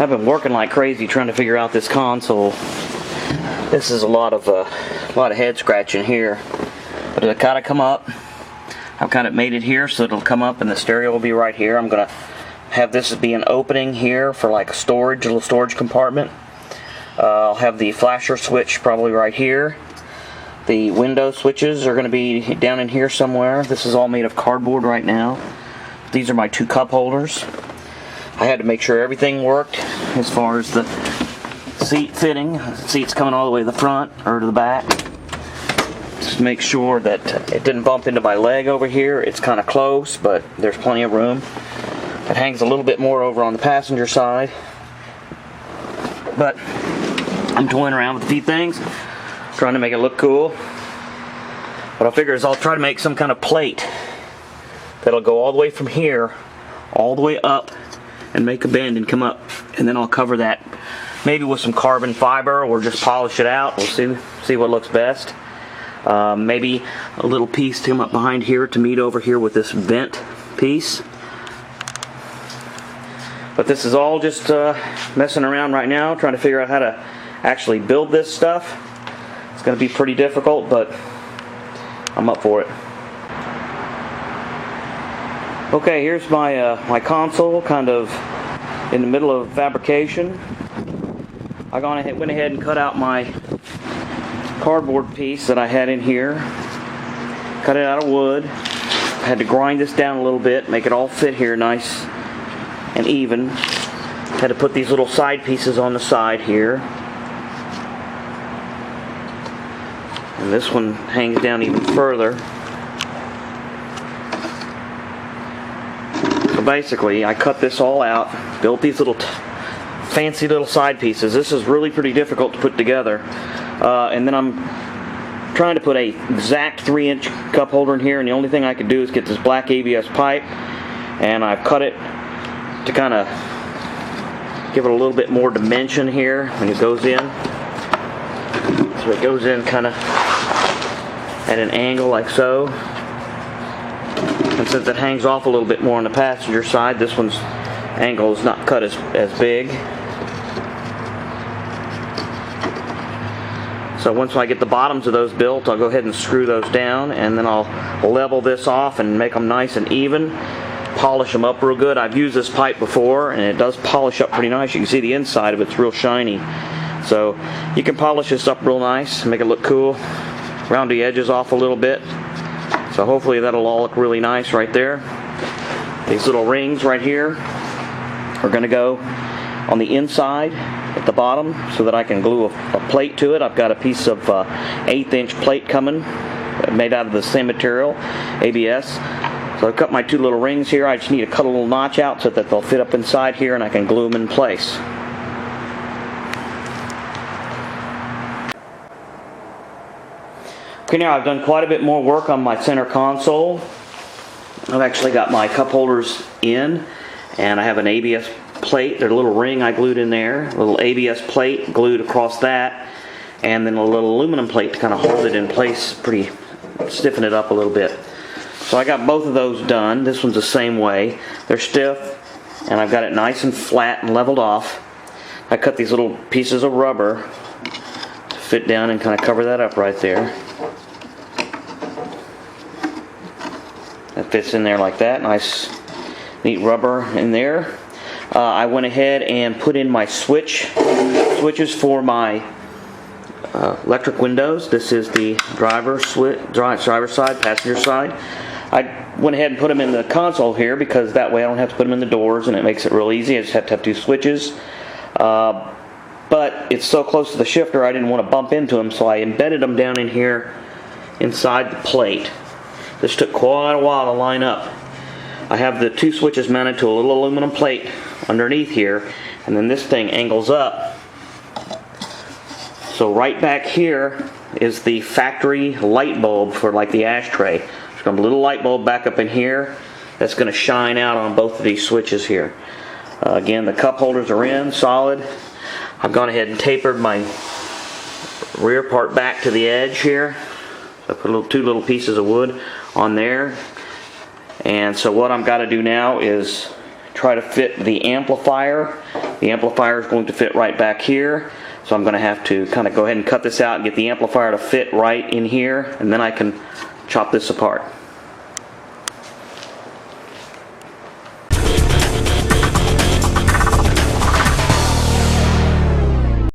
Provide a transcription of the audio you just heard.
I've been working like crazy trying to figure out this console. This is a lot of head scratching here, but it'll kind of come up. I've kind of made it here so it'll come up and the stereo will be right here. I'm gonna have this be an opening here for like a little storage compartment. I'll have the flasher switch probably right here. The window switches are going to be down in here somewhere. This is all made of cardboard right now. These are my 2 cup holders. I had to make sure everything worked as far as the seat fitting. The seat's coming all the way to the front or to the back. Just make sure that it didn't bump into my leg over here. It's kind of close, but there's plenty of room. It hangs a little bit more over on the passenger side. But I'm toying around with a few things, trying to make it look cool. What I figure is I'll try to make some kind of plate that'll go all the way from here, all the way up, and make a bend and come up. And then I'll cover that maybe with some carbon fiber or just polish it out. We'll see what looks best. Maybe a little piece to come up behind here to meet over here with this vent piece. But this is all just messing around right now, trying to figure out how to actually build this stuff. It's going to be pretty difficult, but I'm up for it. Okay, here's my my console, kind of in the middle of fabrication. I went ahead and cut out my cardboard piece that I had in here. Cut it out of wood. I had to grind this down a little bit, make it all fit here nice and even. Had to put these little side pieces on the side here. And this one hangs down even further. So basically, I cut this all out, built these little fancy little side pieces. This is really pretty difficult to put together. And then I'm trying to put a exact 3-inch cup holder in here, and the only thing I could do is get this black ABS pipe, and I've cut it to kind of give it a little bit more dimension here when it goes in. So it goes in kind of at an angle like so. And since it hangs off a little bit more on the passenger side, this one's angle is not cut as big. So once I get the bottoms of those built, I'll go ahead and screw those down, and then I'll level this off and make them nice and even. Polish them up real good. I've used this pipe before, and it does polish up pretty nice. You can see the inside of it's real shiny. So you can polish this up real nice and make it look cool. Round the edges off a little bit. So hopefully that'll all look really nice right there. These little rings right here are going to go on the inside at the bottom so that I can glue a plate to it. I've got a piece of 1/8-inch plate coming, made out of the same material, ABS. So I've cut my 2 little rings here. I just need to cut a little notch out so that they'll fit up inside here and I can glue them in place. Okay, now I've done quite a bit more work on my center console. I've actually got my cup holders in, and I have an ABS plate. There's a little ring I glued in there, a little ABS plate glued across that, and then a little aluminum plate to kind of hold it in place, stiffen it up a little bit. So I got both of those done. This one's the same way. They're stiff, and I've got it nice and flat and leveled off. I cut these little pieces of rubber to fit down and kind of cover that up right there. That fits in there like that. Nice, neat rubber in there. I went ahead and put in my switches for my electric windows. This is the driver side, passenger side. I went ahead and put them in the console here because that way I don't have to put them in the doors, and it makes it real easy. I just have to have 2 switches. But it's so close to the shifter I didn't want to bump into them, so I embedded them down in here inside the plate. This took quite a while to line up. I have the 2 switches mounted to a little aluminum plate underneath here, and then this thing angles up. So right back here is the factory light bulb for like the ashtray. There's going to be a little light bulb back up in here that's going to shine out on both of these switches here. Again, the cup holders are in solid. I've gone ahead and tapered my rear part back to the edge here. So I put 2 little pieces of wood on there. And so what I've got to do now is try to fit the amplifier The amplifier is going to fit right back here, so I'm going to have to kind of go ahead and cut this out and get the amplifier to fit right in here, and then I can chop this apart.